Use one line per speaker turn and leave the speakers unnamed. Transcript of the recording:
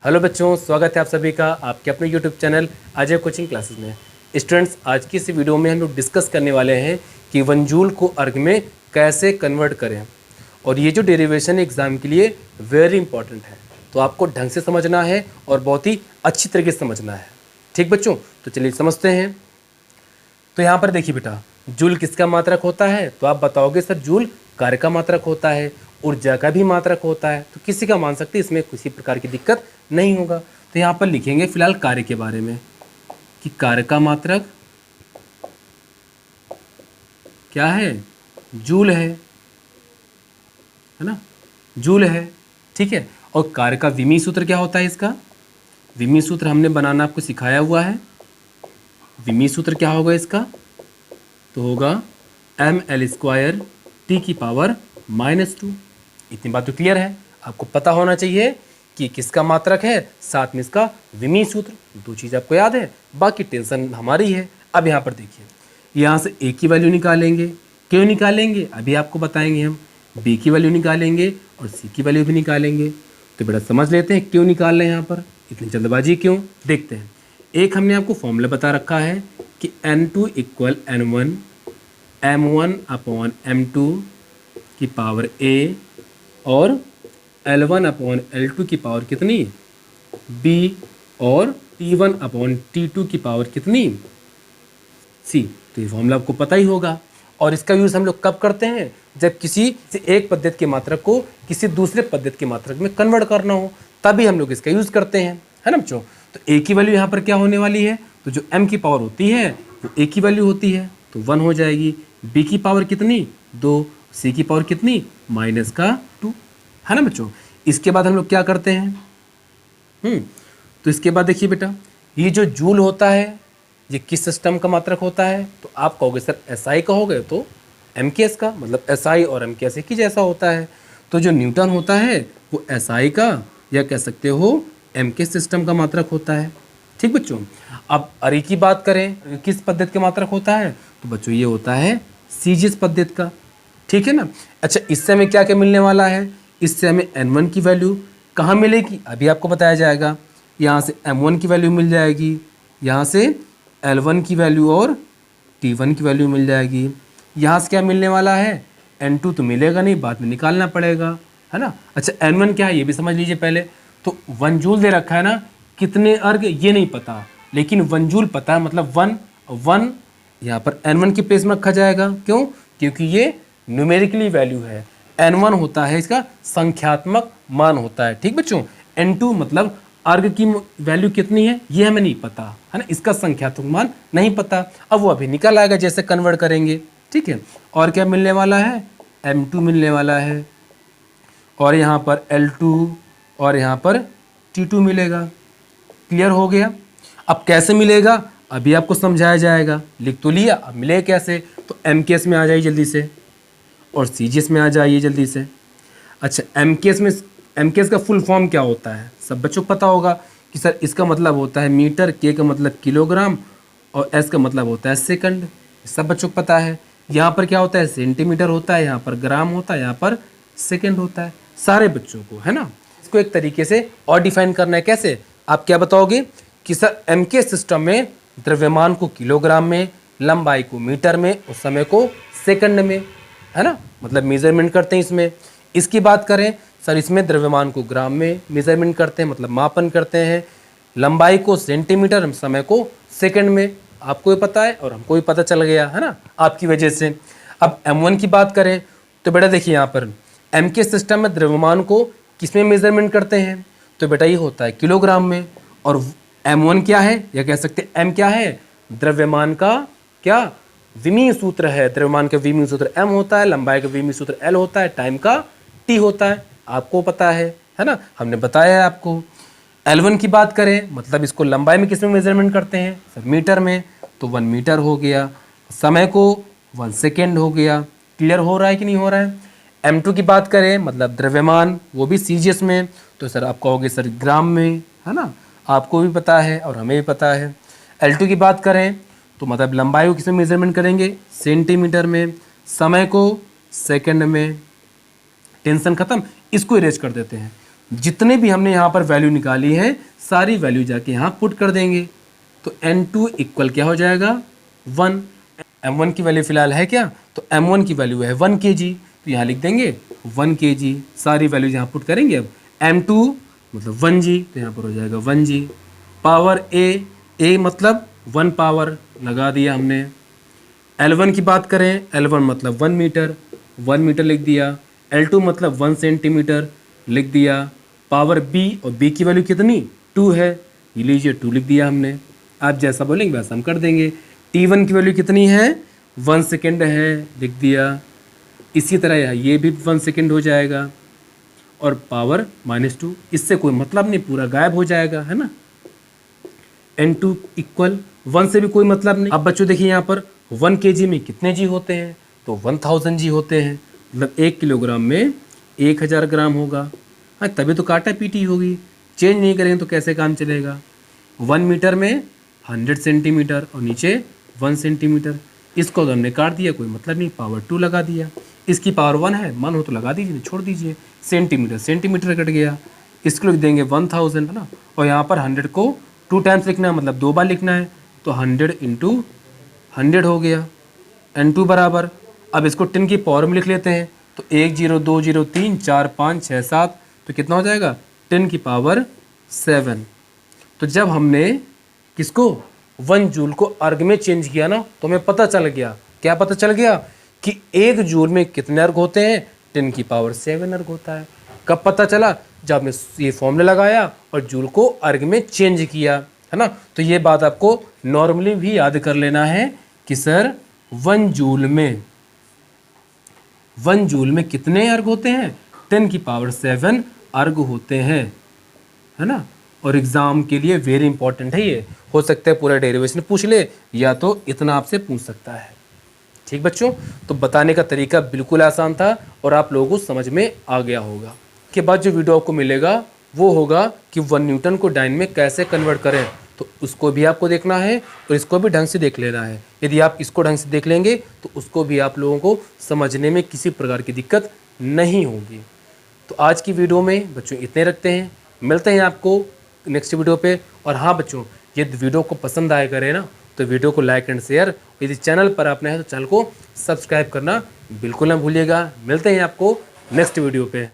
Hello बच्चों, स्वागत है आप सभी का आपके अपने YouTube channel Ajay coaching classes में। स्टूडेंट्स, आज की इस वीडियो में हम लोग डिस्कस करने वाले हैं कि 1 जूल को अर्ग में कैसे कन्वर्ट करें। और ये जो डेरिवेशन एग्जाम के लिए वेरी इंपॉर्टेंट है, तो आपको ढंग से समझना है और बहुत ही अच्छी तरीके से समझना है। ठीक बच्चों, तो चलिए समझते हैं। तो यहाँ पर देखिए बेटा, जूल किसका मात्रक होता है? तो आप बताओगे सर जूल कार्य का मात्रक होता है, ऊर्जा का भी मात्रक होता है, तो किसी का मान सकते हैं, इसमें किसी प्रकार की दिक्कत नहीं होगा। तो यहाँ पर लिखेंगे फिलहाल कार्य के बारे में कि कार्य का मात्रक क्या है? जूल है ना, जूल है। ठीक है। और कार्य का विमीय सूत्र क्या होता है? इसका विमीय सूत्र हमने बनाना आपको सिखाया हुआ है। विमीय सूत्र क्या होगा इसका? तो होगा ml² T⁻⁻²। इतनी बात तो क्लियर है, आपको पता होना चाहिए कि किसका मात्रक है, साथ में इसका विमीय सूत्र। दो चीज़ आपको याद है, बाकी टेंशन हमारी है। अब यहाँ पर देखिए, यहाँ से a की वैल्यू निकालेंगे, क्यों निकालेंगे अभी आपको बताएंगे हम, b की वैल्यू निकालेंगे और c की वैल्यू भी निकालेंगे। तो बेटा समझ लेते हैं क्यों निकाल रहे हैं यहाँ पर, इतनी जल्दबाजी क्यों, देखते हैं। एक हमने आपको फॉर्मूला बता रखा है कि N2 = N1 m1/m2 की पावर a और L1/L2 की पावर कितनी, b, और T1/T2 की पावर कितनी, c। तो ये फॉर्मूला आपको पता ही होगा। और इसका यूज़ हम लोग कब करते हैं? जब किसी से एक पद्धति के मात्रक को किसी दूसरे पद्धति के मात्रक में कन्वर्ट करना हो, तभी हम लोग इसका यूज़ करते हैं, है ना बच्चों। तो a की वैल्यू यहाँ पर क्या होने वाली है? तो जो m की पावर होती है वो a की वैल्यू होती है, तो 1 हो जाएगी। b की पावर कितनी, 2, c की पावर कितनी, -2, है ना बच्चों। इसके बाद हम लोग क्या करते हैं? तो इसके बाद देखिए बेटा, ये जो जूल होता है ये किस सिस्टम का मात्रक होता है? तो आप कहोगे सर SI कहोगे तो MKS का, मतलब SI और MKS एक ही जैसा होता है। तो जो न्यूटन होता है वो SI का, या कह सकते हो MKS सिस्टम का मात्रक होता है। ठीक बच्चों। अब अरे की बात करें, किस पद्धति का मात्रक होता है? तो बच्चों ये होता है सीजीएस पद्धति का। ठीक है ना। अच्छा, इससे हमें क्या क्या मिलने वाला है? इससे हमें N1 की वैल्यू कहाँ मिलेगी अभी आपको बताया जाएगा। यहाँ से M1 की वैल्यू मिल जाएगी, यहाँ से L1 की वैल्यू और T1 की वैल्यू मिल जाएगी। यहाँ से क्या मिलने वाला है? N2 तो मिलेगा नहीं, बाद में निकालना पड़ेगा, है ना। अच्छा, N1 क्या है ये भी समझ लीजिए पहले। तो 1 जूल दे रखा है ना, कितने अर्ग ये नहीं पता, लेकिन 1 जूल पता है, मतलब 1 यहाँ पर N1 के प्लेस में रखा जाएगा। क्यों? क्योंकि ये न्यूमेरिकली वैल्यू है। N1 होता है इसका संख्यात्मक मान होता है। ठीक बच्चों। N2 मतलब अर्ग की वैल्यू कितनी है ये हमें नहीं पता, है ना, इसका संख्यात्मक मान नहीं पता। अब वो अभी निकल आएगा जैसे कन्वर्ट करेंगे। ठीक है। और क्या मिलने वाला है? M2 मिलने वाला है, और यहाँ पर L2 और यहाँ पर T2 मिलेगा। क्लियर हो गया। अब कैसे मिलेगा अभी आपको समझाया जाएगा। लिख तो लिया, अब मिले कैसे? तो MKS में आ जाइए जल्दी से, और CGS में आ जाइए जल्दी से। अच्छा, MKS का फुल फॉर्म क्या होता है? सब बच्चों को पता होगा कि सर इसका मतलब होता है मीटर, K का मतलब किलोग्राम, और S का मतलब होता है सेकंड। सब बच्चों को पता है। यहाँ पर क्या होता है? सेंटीमीटर होता है, यहाँ पर ग्राम होता है, यहाँ पर सेकंड होता है, सारे बच्चों को, है ना। इसको एक तरीके से और डिफाइन करना है। कैसे? आप क्या बताओगे कि सर MKS सिस्टम में द्रव्यमान को किलोग्राम में, लंबाई को मीटर में और समय को सेकंड में, है ना, मतलब मेजरमेंट करते हैं इसमें। इसकी बात करें सर, इसमें द्रव्यमान को ग्राम में मेजरमेंट करते हैं, मतलब मापन करते हैं, लंबाई को सेंटीमीटर, समय को सेकंड में। आपको भी पता है और हमको भी पता चल गया, है ना, आपकी वजह से। अब M1 की बात करें तो बेटा देखिए, यहाँ पर MKS सिस्टम में द्रव्यमान को किस में मेजरमेंट करते हैं? तो बेटा ये होता है किलोग्राम में। और M1 क्या है, या कह सकते हैं M क्या है? द्रव्यमान का क्या विमीय सूत्र है। द्रव्यमान का विमीय सूत्र M होता है, लंबाई का विमीय सूत्र L होता है, टाइम का T होता है। आपको पता है ना, हमने बताया है आपको। L1 की बात करें, मतलब इसको लंबाई में किस में मेजरमेंट करते हैं? सर मीटर में, तो 1 मीटर हो गया। समय को 1 सेकेंड हो गया। क्लियर हो रहा है कि नहीं हो रहा है? M2 की बात करें, मतलब द्रव्यमान, वो भी CGS में, तो सर आप कहोगे सर ग्राम में, है ना, आपको भी पता है और हमें भी पता है। L2 की बात करें तो मतलब लंबाई को किस में मेजरमेंट करेंगे? सेंटीमीटर में, समय को सेकंड में। टेंशन खत्म, इसको इरेज कर देते हैं। जितने भी हमने यहाँ पर वैल्यू निकाली है सारी वैल्यू जाके यहाँ पुट कर देंगे। तो N2 इक्वल क्या हो जाएगा 1। M1 की वैल्यू फिलहाल है क्या, तो M1 की वैल्यू है 1 kg, तो यहाँ लिख देंगे 1 kg। सारी वैल्यू यहाँ पुट करेंगे। अब M2 मतलब 1G, तो यहाँ पर हो जाएगा 1G। पावर A मतलब 1 पावर लगा दिया हमने। L1 की बात करें, L1 मतलब 1 मीटर, 1 मीटर लिख दिया। L2 मतलब 1 सेंटीमीटर लिख दिया। पावर B, और B की वैल्यू कितनी 2 है, ये लीजिए 2 लिख दिया हमने। आप जैसा बोलेंगे वैसा हम कर देंगे। T1 की वैल्यू कितनी है 1 सेकेंड है, लिख दिया। इसी तरह ये भी 1 सेकेंड हो जाएगा। और पावर -2, इससे कोई मतलब नहीं, पूरा गायब हो जाएगा, है ना। N2 इक्वल 1 से भी कोई मतलब नहीं। अब बच्चों देखिए यहाँ पर 1 kg में कितने जी होते हैं, तो 1000 जी होते हैं। मतलब 1 किलोग्राम में 1000 ग्राम होगा। हाँ, तभी तो काटा पीटी होगी। चेंज नहीं करेंगे तो कैसे काम चलेगा। 1 मीटर में 100 सेंटीमीटर और नीचे 1 सेंटीमीटर। इसको तो हमने काट दिया, कोई मतलब नहीं, पावर 2 लगा दिया। इसकी पावर 1 है, मन हो तो लगा दीजिए, छोड़ दीजिए। सेंटीमीटर कट गया, इसको लिख देंगे 1000, है ना। और यहाँ पर 100 को 2 टाइम्स लिखना है, मतलब 2 बार लिखना है, तो 100 इंटू 100 हो गया। N2 बराबर, अब इसको 10 की पावर में लिख लेते हैं, तो 1 0 2 0 3 4 5 6 7, तो कितना हो जाएगा 10 की पावर 7। तो जब हमने किसको 1 जूल को अर्ग में चेंज किया ना, तो हमें पता चल गया, क्या पता चल गया कि 1 जूल में कितने अर्ग होते हैं, 10 की पावर 7 अर्ग होता है। कब पता चला, जब हमने ये फॉर्मूला लगाया और जूल को अर्ग में चेंज किया, है ना। तो ये बात आपको नॉर्मली भी याद कर लेना है कि सर 1 जूल में कितने अर्ग होते हैं, 10 की पावर 7 अर्ग होते हैं, है ना। और एग्जाम के लिए वेरी इंपॉर्टेंट है ये। हो सकता है पूरा डेरिवेशन पूछ ले, या तो इतना आपसे पूछ सकता है। ठीक बच्चों, तो बताने का तरीका बिल्कुल आसान था और आप लोगों को समझ में आ गया होगा। के बाद जो वीडियो आपको मिलेगा वो होगा कि 1 न्यूटन को डाइन में कैसे कन्वर्ट करें, तो उसको भी आपको देखना है और इसको भी ढंग से देख लेना है। यदि आप इसको ढंग से देख लेंगे तो उसको भी आप लोगों को समझने में किसी प्रकार की दिक्कत नहीं होगी। तो आज की वीडियो में बच्चों इतने रखते हैं, मिलते हैं आपको नेक्स्ट वीडियो पे। और हाँ बच्चों, यदि वीडियो को पसंद आया करे ना, तो वीडियो को लाइक एंड शेयर, यदि चैनल पर आपने है तो चैनल को सब्सक्राइब करना बिल्कुल ना भूलिएगा। मिलते हैं आपको नेक्स्ट वीडियो पे।